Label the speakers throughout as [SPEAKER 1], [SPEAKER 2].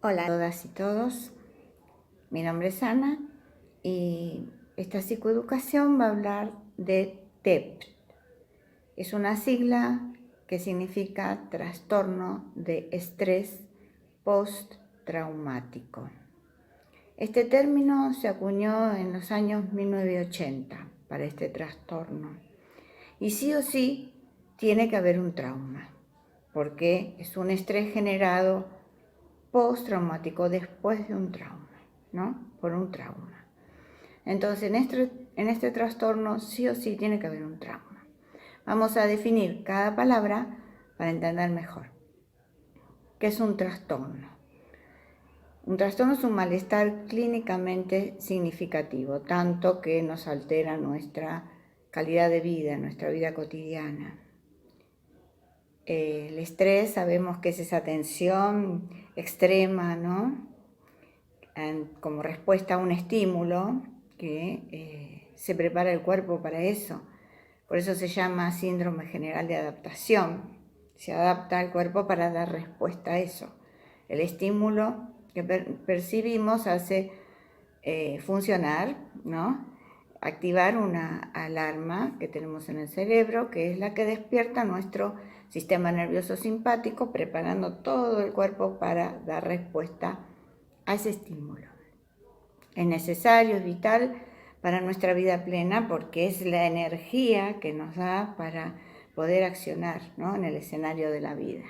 [SPEAKER 1] Hola a todas y todos, mi nombre es Ana y esta psicoeducación va a hablar de TEP. Es una sigla que significa trastorno de estrés postraumático. Este término se acuñó en los años 1980 para este trastorno y sí o sí tiene que haber un trauma, porque es un estrés generado postraumático después de un trauma, ¿no? Por un trauma. Entonces, en este trastorno sí o sí tiene que haber un trauma. Vamos a definir cada palabra para entender mejor. ¿Qué es un trastorno? Un trastorno es un malestar clínicamente significativo, tanto que nos altera nuestra calidad de vida, nuestra vida cotidiana. El estrés sabemos que es esa tensión extrema, ¿no? Como respuesta a un estímulo que se prepara el cuerpo para eso. Por eso se llama síndrome general de adaptación. Se adapta el cuerpo para dar respuesta a eso. El estímulo que percibimos hace funcionar, ¿no? Activar una alarma que tenemos en el cerebro, que es la que despierta nuestro sistema nervioso simpático, preparando todo el cuerpo para dar respuesta a ese estímulo. Es necesario, es vital para nuestra vida plena porque es la energía que nos da para poder accionar, ¿no? En el escenario de la vida.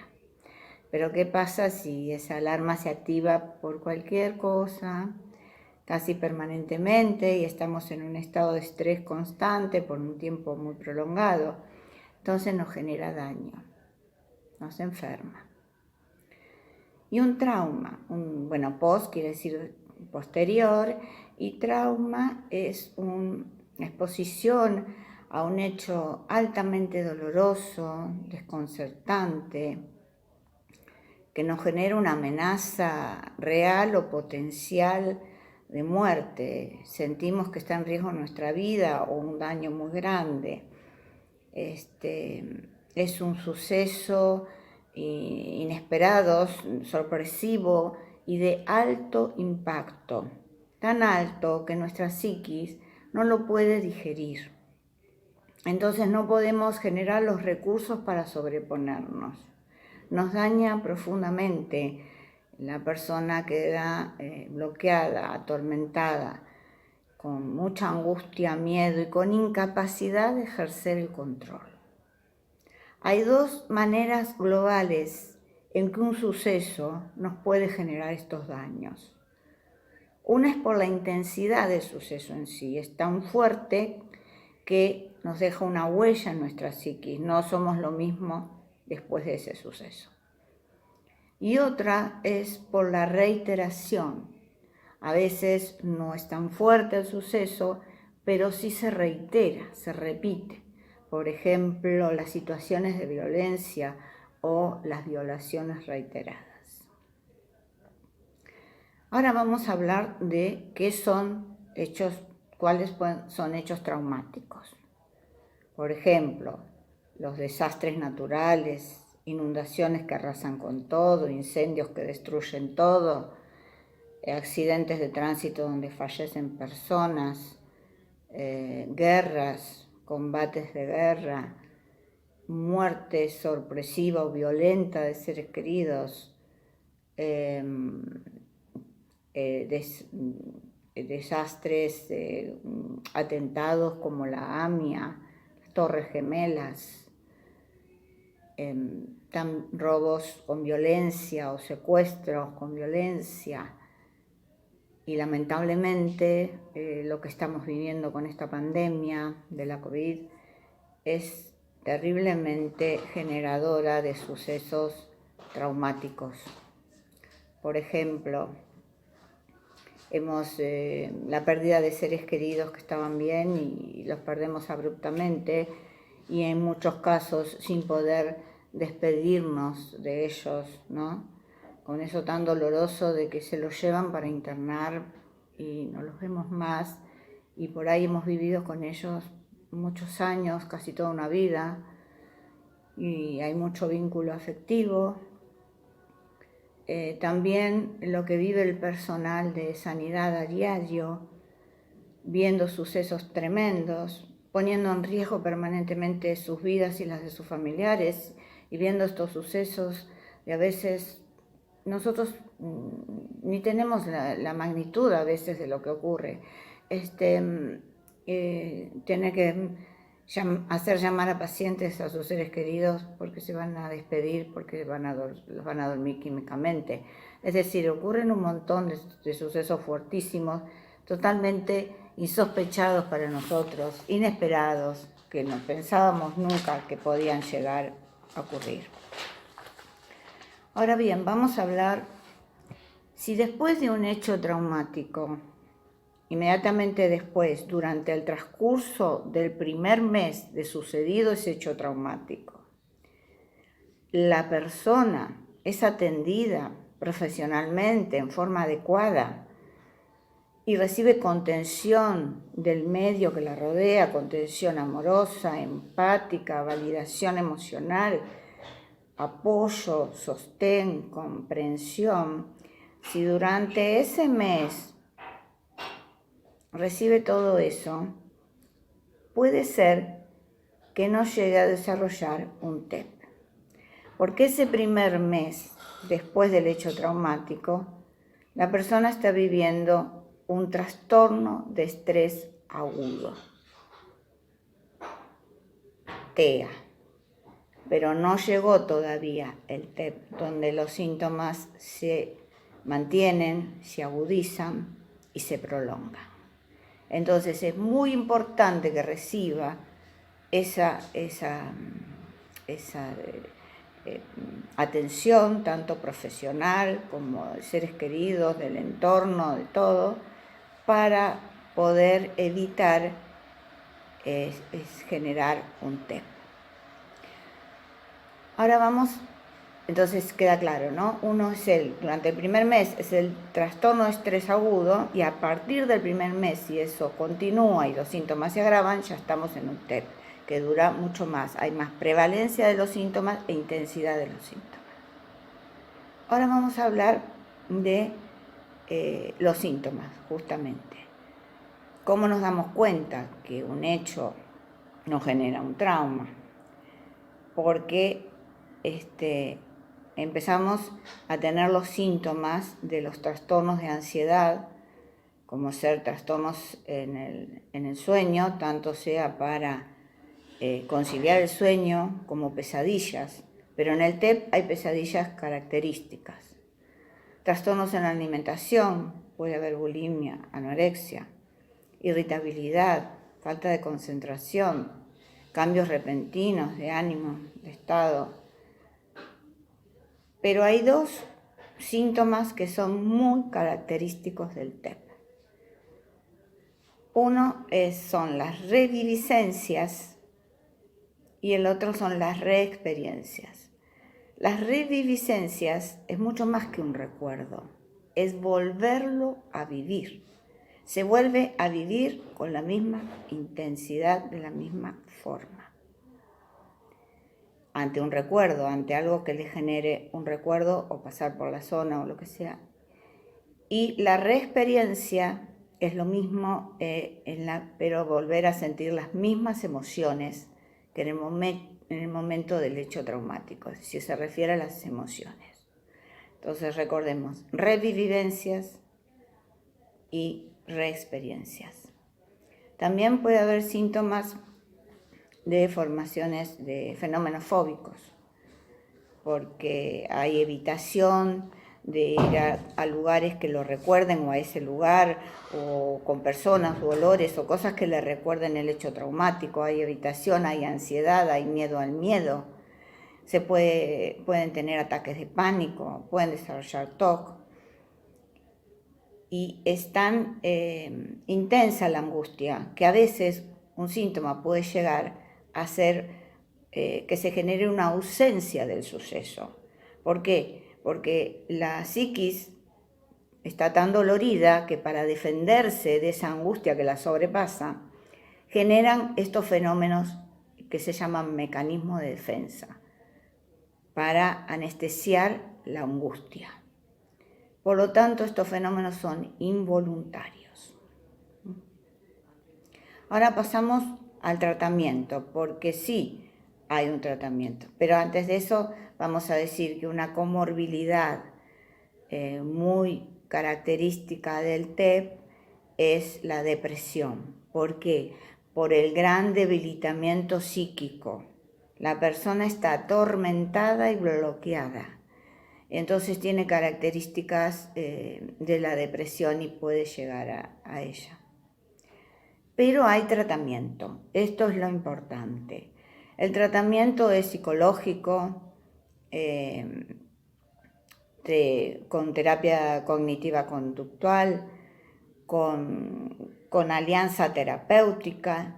[SPEAKER 1] Pero ¿qué pasa si esa alarma se activa por cualquier cosa, casi permanentemente, y estamos en un estado de estrés constante por un tiempo muy prolongado? Entonces nos genera daño, nos enferma. Y un trauma, post quiere decir posterior, y trauma es una exposición a un hecho altamente doloroso, desconcertante, que nos genera una amenaza real o potencial de muerte. Sentimos que está en riesgo nuestra vida o un daño muy grande. Es un suceso inesperado, sorpresivo y de alto impacto, tan alto que nuestra psiquis no lo puede digerir. Entonces no podemos generar los recursos para sobreponernos. Nos daña profundamente. La persona queda bloqueada, atormentada, con mucha angustia, miedo y con incapacidad de ejercer el control. Hay dos maneras globales en que un suceso nos puede generar estos daños. Una es por la intensidad del suceso en sí, es tan fuerte que nos deja una huella en nuestra psiquis, no somos lo mismo después de ese suceso. Y otra es por la reiteración. A veces no es tan fuerte el suceso, pero sí se reitera, se repite. Por ejemplo, las situaciones de violencia o las violaciones reiteradas. Ahora vamos a hablar de cuáles son hechos traumáticos. Por ejemplo, los desastres naturales, inundaciones que arrasan con todo, incendios que destruyen todo, accidentes de tránsito donde fallecen personas, guerras, combates de guerra, muerte sorpresiva o violenta de seres queridos, desastres, atentados como la AMIA, las Torres Gemelas, robos con violencia o secuestros con violencia. Y lamentablemente lo que estamos viviendo con esta pandemia de la COVID es terriblemente generadora de sucesos traumáticos. Por ejemplo, la pérdida de seres queridos que estaban bien y los perdemos abruptamente y en muchos casos sin poder despedirnos de ellos, ¿no? Con eso tan doloroso de que se los llevan para internar y no los vemos más, y por ahí hemos vivido con ellos muchos años, casi toda una vida, y hay mucho vínculo afectivo. también lo que vive el personal de sanidad a diario, viendo sucesos tremendos, poniendo en riesgo permanentemente sus vidas y las de sus familiares, y viendo estos sucesos, y a veces nosotros ni tenemos la magnitud a veces de lo que ocurre. Tener que hacer llamar a pacientes a sus seres queridos porque se van a despedir, porque los van a dormir químicamente. Es decir, ocurren un montón de sucesos fuertísimos, totalmente insospechados para nosotros, inesperados, que no pensábamos nunca que podían llegar a ocurrir. Ahora bien, vamos a hablar si después de un hecho traumático, inmediatamente después, durante el transcurso del primer mes de sucedido ese hecho traumático, la persona es atendida profesionalmente en forma adecuada y recibe contención del medio que la rodea, contención amorosa, empática, validación emocional, apoyo, sostén, comprensión, si durante ese mes recibe todo eso, puede ser que no llegue a desarrollar un TEP. Porque ese primer mes, después del hecho traumático, la persona está viviendo un trastorno de estrés agudo, TEA. Pero no llegó todavía el TEP, donde los síntomas se mantienen, se agudizan y se prolongan. Entonces es muy importante que reciba esa atención, tanto profesional como de seres queridos, del entorno, de todo, para poder evitar generar un TEP. Ahora vamos, entonces queda claro, ¿no? Uno es durante el primer mes es el trastorno de estrés agudo, y a partir del primer mes, si eso continúa y los síntomas se agravan, ya estamos en un TEP, que dura mucho más. Hay más prevalencia de los síntomas e intensidad de los síntomas. Ahora vamos a hablar de los síntomas, justamente. ¿Cómo nos damos cuenta que un hecho nos genera un trauma? Porque empezamos a tener los síntomas de los trastornos de ansiedad, como ser trastornos en el sueño, tanto sea para conciliar el sueño como pesadillas, pero en el TEP hay pesadillas características. Trastornos en la alimentación, puede haber bulimia, anorexia, irritabilidad, falta de concentración, cambios repentinos de ánimo, de estado. Pero hay dos síntomas que son muy característicos del TEP. Uno son las reviviscencias y el otro son las reexperiencias. Las reviviscencias es mucho más que un recuerdo, es volverlo a vivir. Se vuelve a vivir con la misma intensidad, de la misma forma. Ante un recuerdo, ante algo que le genere un recuerdo, o pasar por la zona o lo que sea. Y la reexperiencia es lo mismo, pero volver a sentir las mismas emociones que en el momento del hecho traumático, es decir, se refiere a las emociones. Entonces recordemos, revivencias y reexperiencias. También puede haber síntomas de formaciones de fenómenos fóbicos, porque hay evitación de ir a lugares que lo recuerden, o a ese lugar, o con personas o olores o cosas que le recuerden el hecho traumático. Hay evitación, hay ansiedad, hay miedo al miedo. Pueden tener ataques de pánico, pueden desarrollar TOC. Y es tan intensa la angustia que a veces un síntoma puede llegar a hacer que se genere una ausencia del suceso. ¿Por qué? Porque la psiquis está tan dolorida que para defenderse de esa angustia que la sobrepasa, generan estos fenómenos que se llaman mecanismos de defensa para anestesiar la angustia. Por lo tanto, estos fenómenos son involuntarios. Ahora pasamos al tratamiento, porque sí hay un tratamiento, pero antes de eso vamos a decir que una comorbilidad muy característica del TEP es la depresión. ¿Por qué? Por el gran debilitamiento psíquico. La persona está atormentada y bloqueada. Entonces tiene características de la depresión y puede llegar a ella. Pero hay tratamiento, esto es lo importante. El tratamiento es psicológico, con terapia cognitiva conductual, con alianza terapéutica,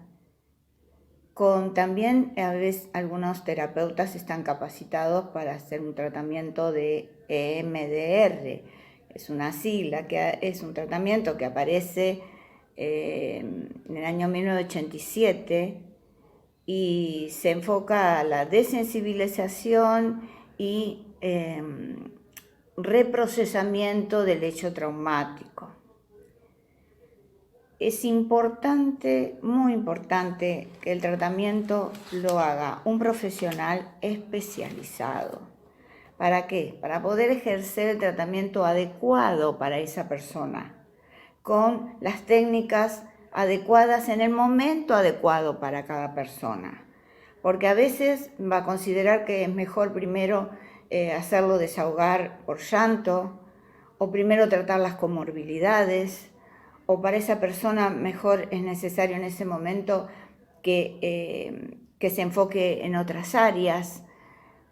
[SPEAKER 1] también a veces algunos terapeutas están capacitados para hacer un tratamiento de EMDR. Es una sigla, que es un tratamiento que aparece en el año 1987 y se enfoca a la desensibilización y reprocesamiento del hecho traumático. Es importante, muy importante, que el tratamiento lo haga un profesional especializado. ¿Para qué? Para poder ejercer el tratamiento adecuado para esa persona, con las técnicas adecuadas en el momento adecuado para cada persona. Porque a veces va a considerar que es mejor primero hacerlo desahogar por llanto, o primero tratar las comorbilidades, o para esa persona mejor es necesario en ese momento que se enfoque en otras áreas,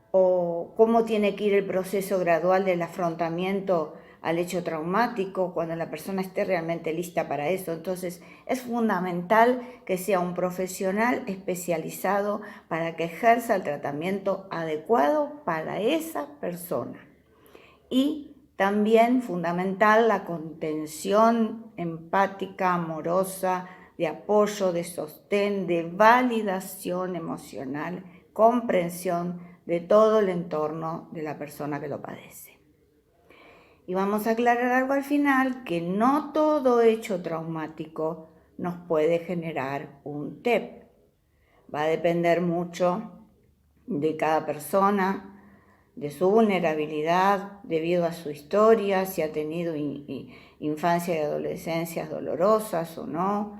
[SPEAKER 1] o cómo tiene que ir el proceso gradual del afrontamiento al hecho traumático cuando la persona esté realmente lista para eso. Entonces es fundamental que sea un profesional especializado para que ejerza el tratamiento adecuado para esa persona. Y también fundamental la contención empática, amorosa, de apoyo, de sostén, de validación emocional, comprensión de todo el entorno de la persona que lo padece. Y vamos a aclarar algo al final, que no todo hecho traumático nos puede generar un TEP. Va a depender mucho de cada persona, de su vulnerabilidad debido a su historia, si ha tenido infancia y adolescencias dolorosas o no.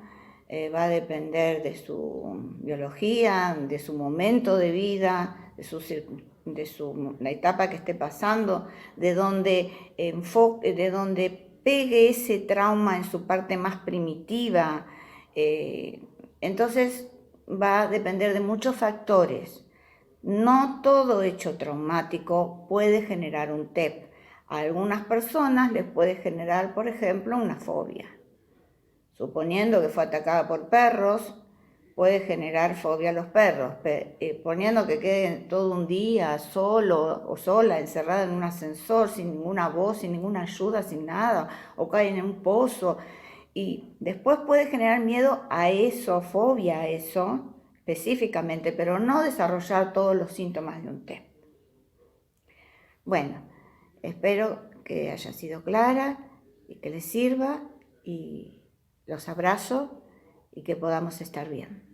[SPEAKER 1] Va a depender de su biología, de su momento de vida, de la etapa que esté pasando, de donde pegue ese trauma en su parte más primitiva. Entonces va a depender de muchos factores. No todo hecho traumático puede generar un TEP. A algunas personas les puede generar, por ejemplo, una fobia. Suponiendo que fue atacada por perros, puede generar fobia a los perros. Poniendo que quede todo un día solo o sola, encerrada en un ascensor, sin ninguna voz, sin ninguna ayuda, sin nada, o cae en un pozo. Y después puede generar miedo a eso, fobia a eso, específicamente, pero no desarrollar todos los síntomas de un TEP. Bueno, espero que haya sido clara y que les sirva, y los abrazo y que podamos estar bien.